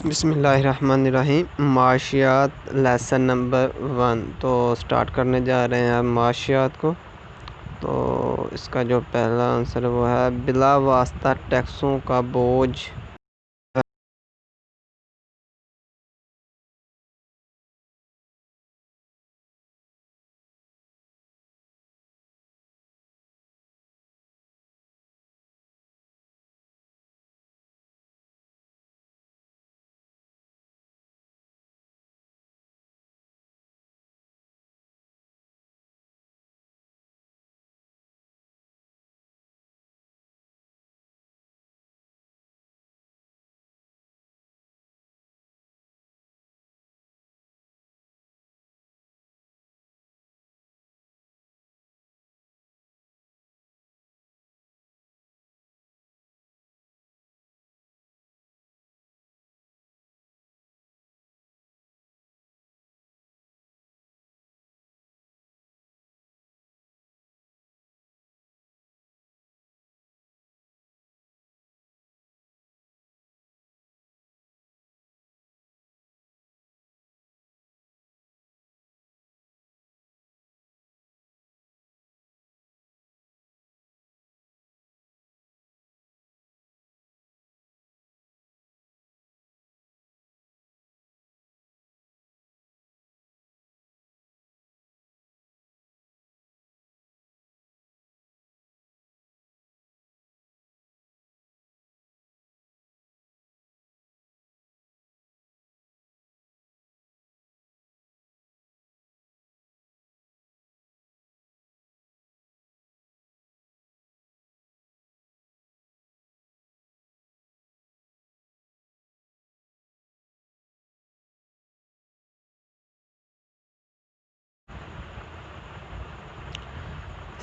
بسم اللہ الرحمن الرحیم۔ معاشیات لیسن نمبر 1 تو سٹارٹ کرنے جا رہے ہیں معاشیات کو۔ تو اس کا جو پہلا آنسر وہ ہے بلا واسطہ ٹیکسوں کا بوجھ۔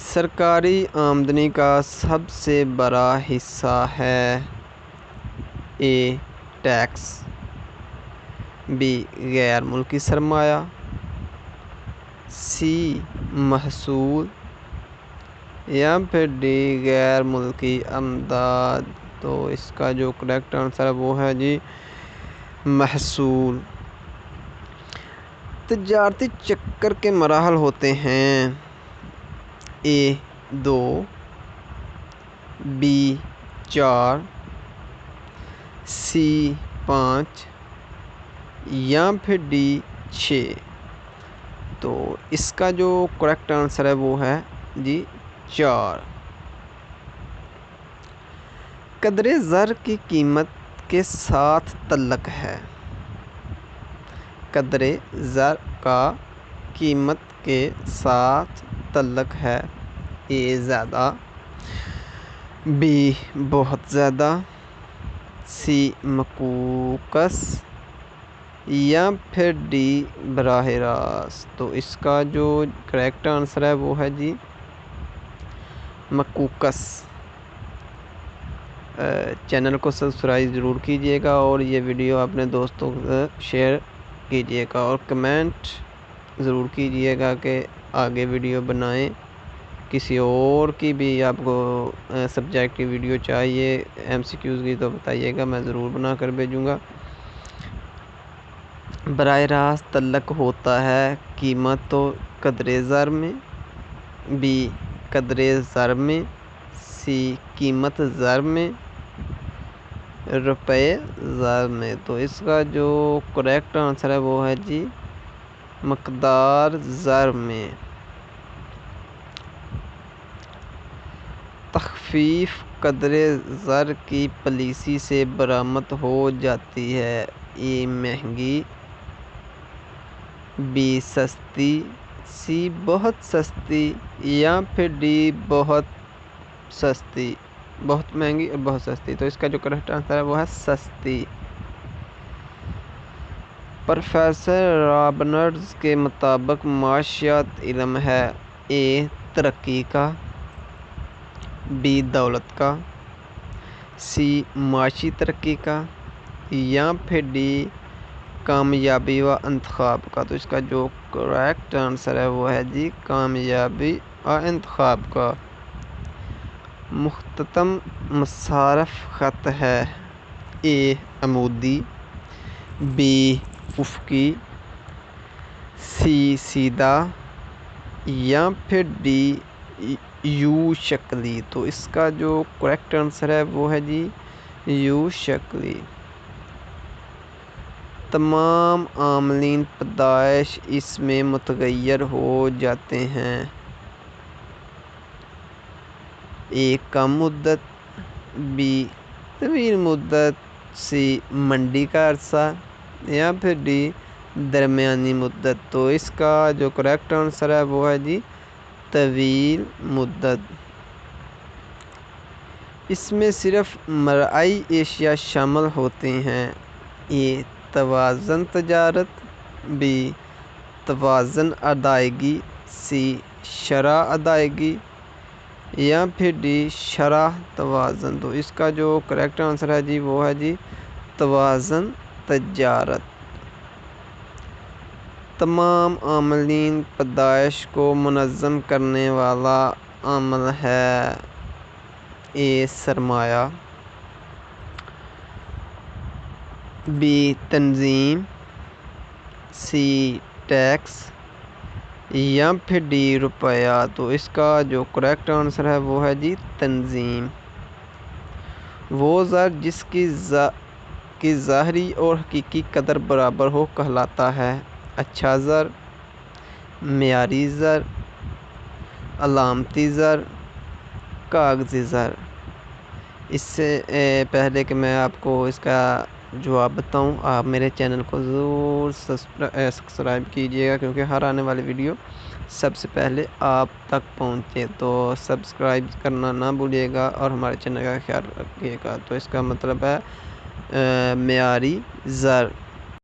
سرکاری آمدنی کا سب سے بڑا حصہ ہے اے ٹیکس، بی غیر ملکی سرمایہ، سی محصول یا پھر ڈی غیر ملکی امداد۔ تو اس کا جو کریکٹ آنسر ہے وہ ہے جی محصول۔ تجارتی چکر کے مراحل ہوتے ہیں اے 2، بی 4، سی 5 یا پھر ڈی 6۔ تو اس کا جو کریکٹ آنسر ہے وہ ہے جی 4۔ قدرے زر کی قیمت کے ساتھ تعلق ہے۔ قدرے زر کا قیمت کے ساتھ تعلق ہے اے زیادہ، بی بہت زیادہ، سی مخصوص یا پھر ڈی براہ راست۔ تو اس کا جو کریکٹ آنسر ہے وہ ہے جی مخصوص۔ چینل کو سبسکرائب ضرور کیجیے گا اور یہ ویڈیو اپنے دوستوں کو شیئر کیجیے گا اور کمنٹ ضرور کیجیے گا کہ آگے ویڈیو بنائیں۔ کسی اور کی بھی آپ کو سبجیکٹ کی ویڈیو چاہیے MCQs کی تو بتائیے گا، میں ضرور بنا کر بھیجوں گا۔ براہ راست تعلق ہوتا ہے قیمت تو قدرے زر میں، بی قدرے زر میں، سی قیمت زر میں، روپے زر میں۔ تو اس کا جو کریکٹ آنسر ہے وہ ہے جی مقدار زر میں۔ تخفیف قدرے زر کی پالیسی سے برآمد ہو جاتی ہے اے مہنگی، بی سستی، سی بہت سستی یا پھر ڈی بہت سستی، بہت مہنگی اور بہت سستی۔ تو اس کا جو کریکٹ آنسر ہے وہ ہے سستی۔ پروفیسر رابنرز کے مطابق معاشیات علم ہے اے ترقی کا، بی دولت کا، سی معاشی ترقی کا یا پھر ڈی کامیابی و انتخاب کا۔ تو اس کا جو کریکٹ آنسر ہے وہ ہے جی کامیابی و انتخاب کا۔ مختتم مصارف خط ہے اے عمودی، بی افقی، سی سیدھا، یا پھر ڈی یو شکلی؟ تو اس کا جو کریکٹ آنسر ہے وہ ہے جی یو شکلی۔ تمام عاملین پیدائش اس میں متغیر ہو جاتے ہیں۔ اے کم مدت، بی طویل مدت، سی منڈی کا عرصہ، یا پھر ڈی درمیانی مدت؟ تو اس کا جو کریکٹ آنسر ہے وہ ہے جی طویل مدت۔ اس میں صرف مرئی اشیاء شامل ہوتے ہیں۔ اے توازن تجارت، بی توازن ادائیگی، سی شرح ادائیگی، یا پھر ڈی شرح توازن؟ تو اس کا جو کریکٹ آنسر ہے جی وہ ہے جی توازن تجارت۔ تمام عاملین پیدائش کو منظم کرنے والا عامل ہے۔ اے سرمایہ، بی تنظیم، سی ٹیکس، یا پھر ڈی روپیہ؟ تو اس کا جو کریکٹ آنسر ہے وہ ہے جی تنظیم۔ وہ زر جس کی ظاہری اور حقیقی قدر برابر ہو کہلاتا ہے۔ اچھا زر، معیاری زر، علامتی زر، کاغذی زر؟ اس سے پہلے کہ میں آپ کو اس کا جواب بتاؤں، آپ میرے چینل کو ضرور سبسکرائب کیجیے گا، کیونکہ ہر آنے والی ویڈیو سب سے پہلے آپ تک پہنچے۔ تو سبسکرائب کرنا نہ بھولیے گا اور ہمارے چینل کا خیال رکھیے گا۔ تو اس کا مطلب ہے معیاری زر۔